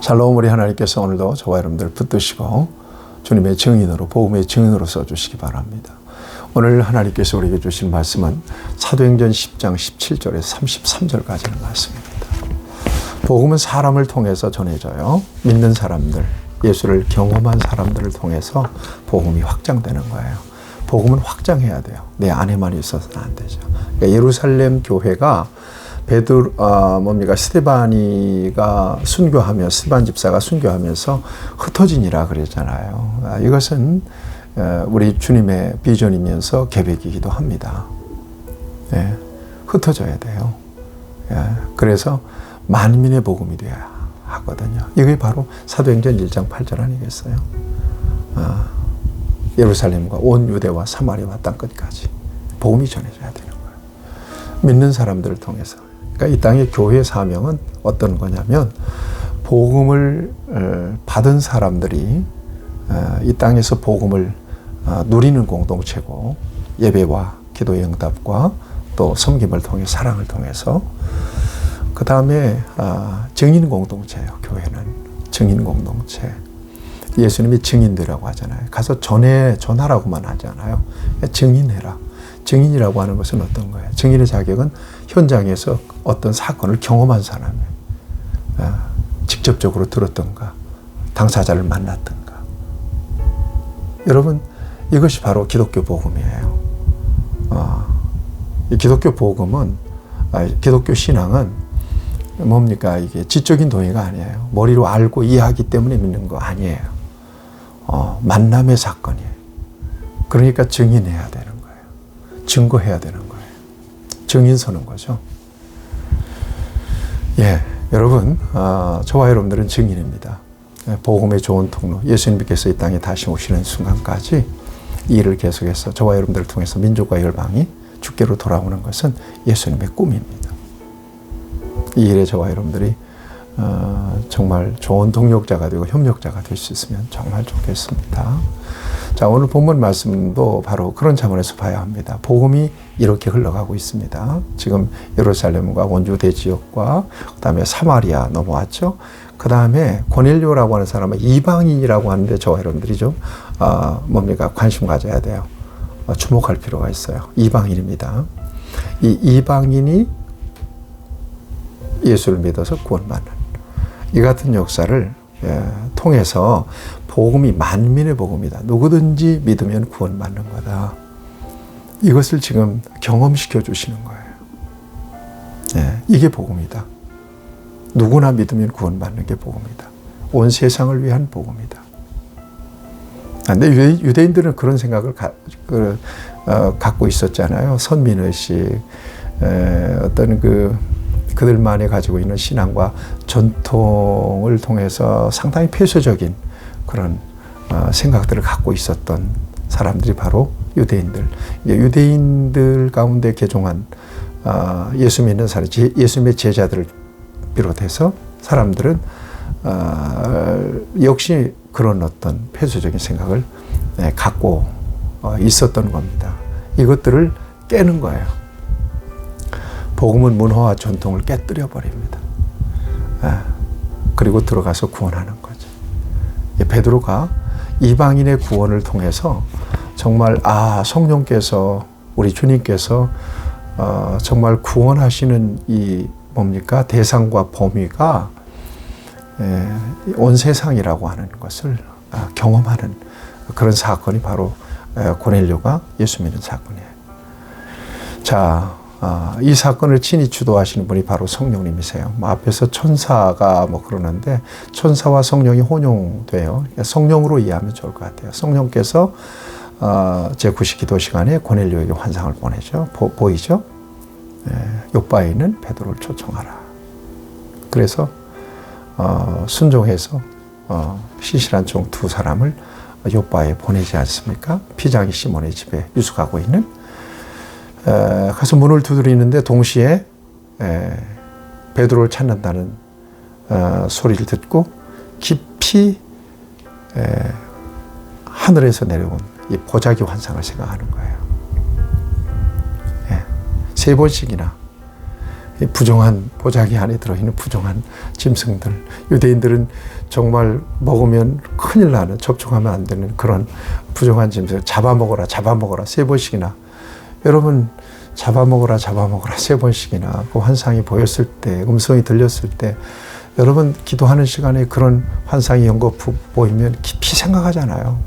샬롬, 우리 하나님께서 오늘도 저와 여러분들 붙드시고 주님의 증인으로, 복음의 증인으로 써주시기 바랍니다. 오늘 하나님께서 우리에게 주신 말씀은 사도행전 10장 17절에서 33절까지의 말씀입니다. 복음은 사람을 통해서 전해져요. 믿는 사람들, 예수를 경험한 사람들을 통해서 복음이 확장되는 거예요. 복음은 확장해야 돼요. 내 안에만 있어서는 안 되죠. 그러니까 예루살렘 교회가 스데반이가 순교하며, 스데반 집사가 순교하면서 흩어지니라 그랬잖아요. 이것은 우리 주님의 비전이면서 계획이기도 합니다. 예, 흩어져야 돼요. 예, 그래서 만민의 복음이 되어야 하거든요. 이게 바로 사도행전 1장 8절 아니겠어요? 예루살렘과 온 유대와 사마리아와 땅끝까지 복음이 전해져야 되는 거예요. 믿는 사람들을 통해서. 그러니까 이 땅의 교회의 사명은 어떤 거냐면, 복음을 받은 사람들이 이 땅에서 복음을 누리는 공동체고, 예배와 기도의 응답과 또 섬김을 통해, 사랑을 통해서, 그 다음에 증인 공동체예요. 교회는 증인 공동체. 예수님이 증인들이라고 하잖아요. 가서 전하라고만 하잖아요. 증인해라. 증인이라고 하는 것은 어떤 거예요? 증인의 자격은 현장에서 어떤 사건을 경험한 사람이에요. 직접적으로 들었던가, 당사자를 만났던가. 여러분, 이것이 바로 기독교 복음이에요. 이 기독교 복음은, 기독교 신앙은 뭡니까? 이게 지적인 동의가 아니에요. 머리로 알고 이해하기 때문에 믿는 거 아니에요. 만남의 사건이에요. 그러니까 증인해야 되는 거예요. 증거해야 되는 거예요. 증인 서는 거죠. 예, 여러분, 저와 여러분들은 증인입니다. 복음의 좋은 통로, 예수님께서 이 땅에 다시 오시는 순간까지 이 일을 계속해서 저와 여러분들을 통해서 민족과 열방이 주께로 돌아오는 것은 예수님의 꿈입니다. 이 일에 저와 여러분들이 정말 좋은 동력자가 되고 협력자가 될 수 있으면 정말 좋겠습니다. 자, 오늘 본문 말씀도 바로 그런 차원에서 봐야 합니다. 복음이 이렇게 흘러가고 있습니다. 지금 예루살렘과 원주대 지역과 그 다음에 사마리아 넘어왔죠. 그 다음에 고넬료라고 하는 사람은 이방인이라고 하는데 저와 여러분들이 좀 관심 가져야 돼요. 주목할 필요가 있어요. 이방인입니다. 이 이방인이 예수를 믿어서 구원받는 이 같은 역사를 통해서 복음이 만민의 복음이다. 누구든지 믿으면 구원받는 거다. 이것을 지금 경험시켜 주시는 거예요. 이게 복음이다. 누구나 믿으면 구원받는 게 복음이다. 온 세상을 위한 복음이다. 근데 유대인들은 그런 생각을 갖고 있었잖아요. 선민의식, 어떤 그들만이 가지고 있는 신앙과 전통을 통해서 상당히 폐쇄적인 그런 생각들을 갖고 있었던 사람들이 바로 유대인들. 유대인들 가운데 개종한 예수 믿는 사람, 예수님의 제자들을 비롯해서 사람들은 역시 그런 어떤 폐쇄적인 생각을 갖고 있었던 겁니다. 이것들을 깨는 거예요. 복음은 문화와 전통을 깨뜨려 버립니다. 그리고 들어가서 구원하는 거죠. 베드로가 이방인의 구원을 통해서 정말 성령께서, 우리 주님께서 정말 구원하시는 이 대상과 범위가 온 세상이라고 하는 것을 경험하는 그런 사건이 바로 고넬료가 예수 믿는 사건이에요. 자, 이 사건을 친히 주도하시는 분이 바로 성령님이세요. 앞에서 천사가 그러는데 천사와 성령이 혼용돼요. 성령으로 이해하면 좋을 것 같아요. 성령께서 제9시 기도 시간에 고넬료에게 환상을 보내죠. 보이죠? 욥바에 있는 베드로를 초청하라. 그래서 순종해서 신실한 종 두 사람을 욥바에 보내지 않습니까? 피장이 시몬의 집에 유숙하고 있는, 가서 문을 두드리는데 동시에 베드로를 찾는다는 소리를 듣고 깊이 하늘에서 내려온 이 보자기 환상을 생각하는 거예요. 3번씩이나 부정한 보자기 안에 들어있는 부정한 짐승들. 유대인들은 정말 먹으면 큰일 나는, 접촉하면 안 되는 그런 부정한 짐승. 잡아먹어라, 잡아먹어라 3번씩이나. 여러분, 잡아먹어라, 잡아먹어라 3번씩이나 그 환상이 보였을 때, 음성이 들렸을 때, 여러분 기도하는 시간에 그런 환상이 연거푸 보이면 깊이 생각하잖아요.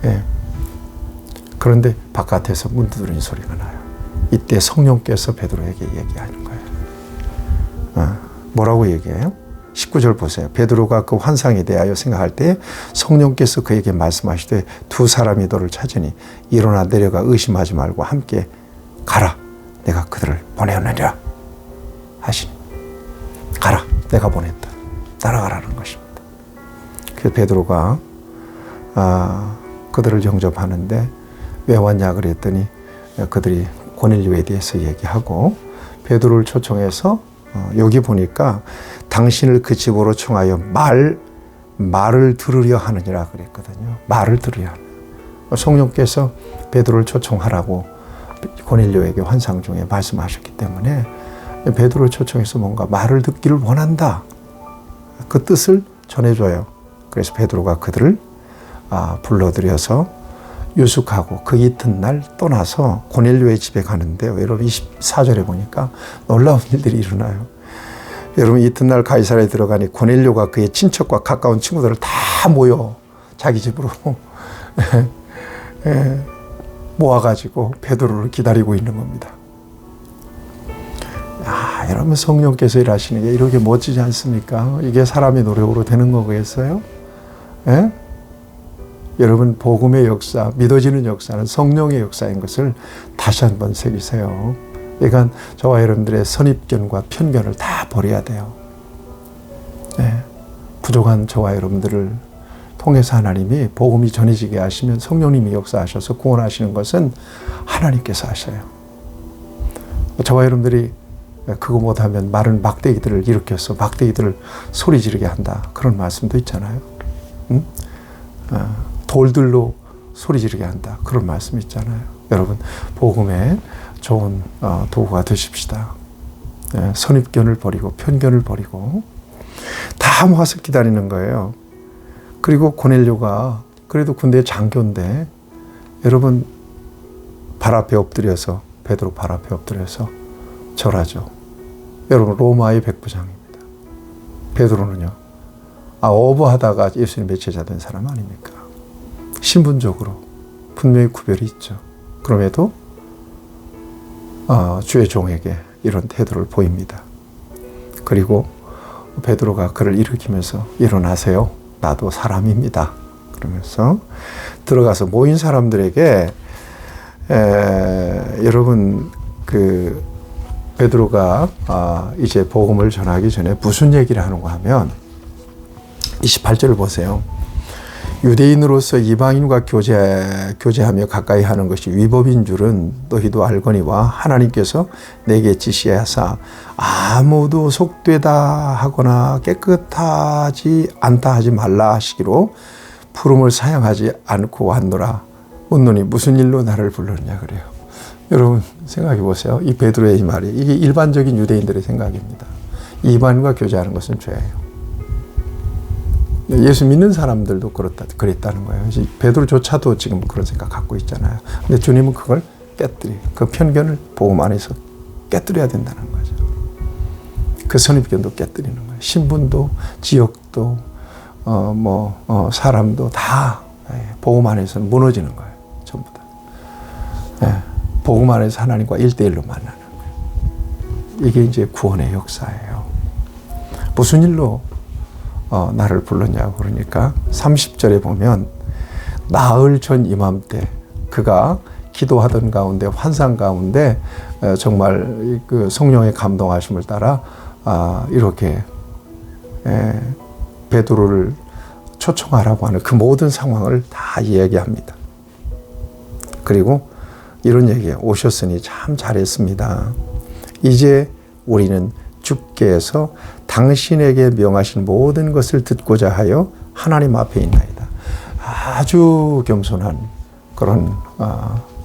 예. 그런데 바깥에서 문 두드리는 소리가 나요. 이때 성령께서 베드로에게 얘기하는 거예요. 뭐라고 얘기해요? 19절 보세요. 베드로가 그 환상에 대하여 생각할 때 성령께서 그에게 말씀하시되 두 사람이 너를 찾으니 일어나 내려가 의심하지 말고 함께 가라. 내가 그들을 보내었느니라 하시니. 가라. 내가 보냈다. 따라가라는 것입니다. 그래서 베드로가 그들을 영접하는데 왜 왔냐 그랬더니 그들이 고넬료에 대해서 얘기하고 베드로를 초청해서 여기 보니까 당신을 그 집으로 청하여 말을 들으려 하느니라 그랬거든요. 말을 들으려 하는. 성령께서 베드로를 초청하라고 고넬료에게 환상 중에 말씀하셨기 때문에 베드로를 초청해서 뭔가 말을 듣기를 원한다. 그 뜻을 전해줘요. 그래서 베드로가 그들을 불러들여서 유숙하고 그 이튿날 떠나서 고넬료의 집에 가는데요. 여러분 24절에 보니까 놀라운 일들이 일어나요. 여러분 이튿날 가이사랴에 들어가니 고넬료가 그의 친척과 가까운 친구들을 다 모여 자기 집으로 모아가지고 베드로를 기다리고 있는 겁니다. 여러분 성령께서 일하시는 게 이렇게 멋지지 않습니까? 이게 사람의 노력으로 되는 거겠어요? 예? 여러분 복음의 역사, 믿어지는 역사는 성령의 역사인 것을 다시 한번 새기세요. 그러니까 저와 여러분들의 선입견과 편견을 다 버려야 돼요. 예. 부족한 저와 여러분들을 통해서 하나님이 복음이 전해지게 하시면 성령님이 역사하셔서 구원하시는 것은 하나님께서 하셔요. 저와 여러분들이 그거 못하면 마른 막대기들을 일으켜서 막대기들을 소리 지르게 한다. 그런 말씀도 있잖아요. 응? 돌들로 소리 지르게 한다. 그런 말씀 있잖아요. 여러분 복음에 좋은 도구가 되십시다. 선입견을 버리고 편견을 버리고 다 모아서 기다리는 거예요. 그리고 고넬료가 그래도 군대 장교인데 여러분 발 앞에 엎드려서 베드로 발 앞에 엎드려서 절하죠. 여러분 로마의 백부장입니다. 베드로는요. 어부하다가 예수님의 제자 된 사람 아닙니까? 신분적으로 분명히 구별이 있죠. 그럼에도 주의 종에게 이런 태도를 보입니다. 그리고 베드로가 그를 일으키면서 일어나세요. 나도 사람입니다. 그러면서 들어가서 모인 사람들에게 여러분 베드로가 이제 복음을 전하기 전에 무슨 얘기를 하는가 하면 28절을 보세요. 유대인으로서 이방인과 교제하며 가까이 하는 것이 위법인 줄은 너희도 알거니와 하나님께서 내게 지시하사 아무도 속되다 하거나 깨끗하지 않다 하지 말라 하시기로 부름을 사양하지 않고 왔노라. 묻노니 무슨 일로 나를 불렀냐 그래요. 여러분 생각해 보세요. 이 베드로의 이 말이 이게 일반적인 유대인들의 생각입니다. 이방인과 교제하는 것은 죄예요. 예수 믿는 사람들도 그랬다는 거예요. 베드로조차도 지금 그런 생각 갖고 있잖아요. 근데 주님은 그걸 그 편견을 복음 안에서 깨뜨려야 된다는 거죠. 그 선입견도 깨뜨리는 거예요. 신분도 지역도 사람도 다 복음 안에서는 무너지는 거예요. 전부 다. 복음 안에서 하나님과 1대1로 만나는 거예요. 이게 이제 구원의 역사예요. 무슨 일로 나를 불렀냐고 그러니까 30절에 보면 나흘 전 이맘때 그가 기도하던 가운데 환상 가운데 정말 그 성령의 감동하심을 따라 이렇게 베드로를 초청하라고 하는 그 모든 상황을 다 이야기합니다. 그리고 이런 얘기예요. 오셨으니 참 잘했습니다. 이제 우리는 주께서 당신에게 명하신 모든 것을 듣고자 하여 하나님 앞에 있나이다. 아주 겸손한 그런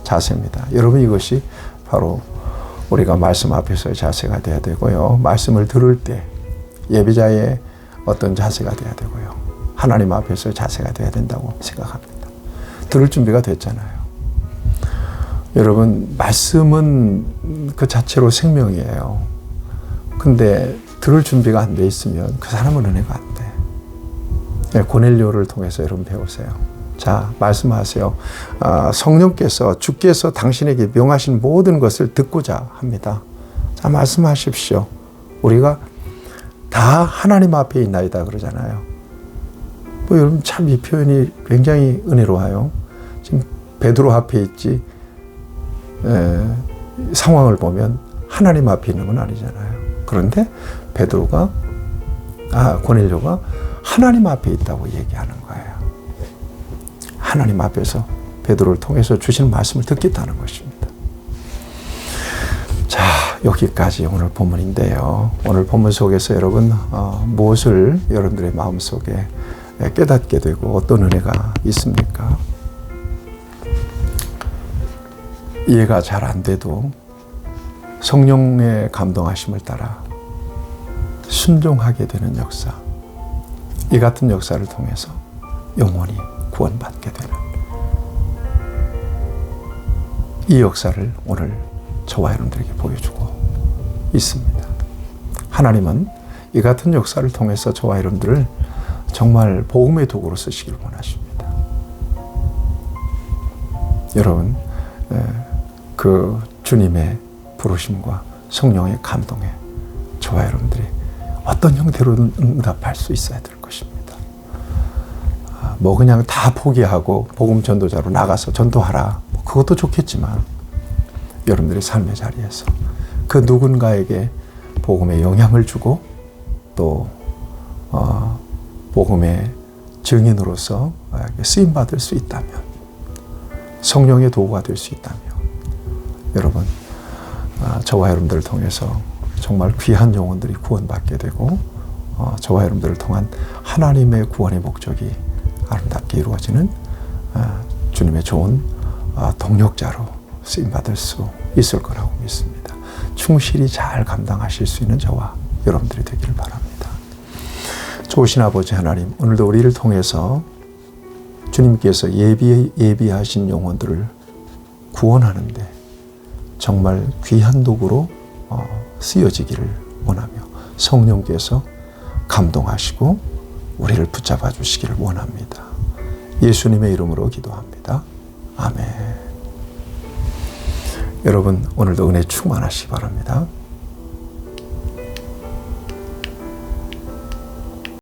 자세입니다. 여러분 이것이 바로 우리가 말씀 앞에서의 자세가 돼야 되고요. 말씀을 들을 때 예비자의 어떤 자세가 돼야 되고요. 하나님 앞에서의 자세가 돼야 된다고 생각합니다. 들을 준비가 됐잖아요. 여러분, 말씀은 그 자체로 생명이에요. 근데 들을 준비가 안 돼 있으면 그 사람은 은혜가 안 돼. 네, 고넬료를 통해서 여러분 배우세요. 자, 말씀하세요. 성령께서, 주께서 당신에게 명하신 모든 것을 듣고자 합니다. 자, 말씀하십시오. 우리가 다 하나님 앞에 있나이다 그러잖아요. 여러분, 참 이 표현이 굉장히 은혜로워요. 지금 베드로 앞에 있지, 상황을 보면 하나님 앞에 있는 건 아니잖아요. 그런데 고넬료가 하나님 앞에 있다고 얘기하는 거예요. 하나님 앞에서 베드로를 통해서 주시는 말씀을 듣겠다는 것입니다. 자, 여기까지 오늘 본문인데요. 오늘 본문 속에서 여러분 무엇을 여러분들의 마음속에 깨닫게 되고 어떤 은혜가 있습니까? 이해가 잘 안 돼도 성령의 감동하심을 따라 순종하게 되는 역사, 이 같은 역사를 통해서 영원히 구원받게 되는 이 역사를 오늘 저와 여러분들에게 보여주고 있습니다. 하나님은 이 같은 역사를 통해서 저와 여러분들을 정말 복음의 도구로 쓰시길 원하십니다. 여러분, 그 주님의 부르심과 성령의 감동에 저와 여러분들이 어떤 형태로든 응답할 수 있어야 될 것입니다. 뭐 그냥 다 포기하고 복음 전도자로 나가서 전도하라, 그것도 좋겠지만 여러분들의 삶의 자리에서 그 누군가에게 복음의 영향을 주고 또 복음의 증인으로서 쓰임받을 수 있다면, 성령의 도구가 될 수 있다면 여러분, 저와 여러분들을 통해서 정말 귀한 영혼들이 구원받게 되고 저와 여러분들을 통한 하나님의 구원의 목적이 아름답게 이루어지는 주님의 좋은 동력자로 쓰임받을 수 있을 거라고 믿습니다. 충실히 잘 감당하실 수 있는 저와 여러분들이 되기를 바랍니다. 좋으신 아버지 하나님, 오늘도 우리를 통해서 주님께서 예비하신 영혼들을 구원하는데 정말 귀한 도구로 쓰여지기를 원하며 성령께서 감동하시고 우리를 붙잡아 주시기를 원합니다. 예수님의 이름으로 기도합니다. 아멘. 여러분, 오늘도 은혜 충만하시기 바랍니다.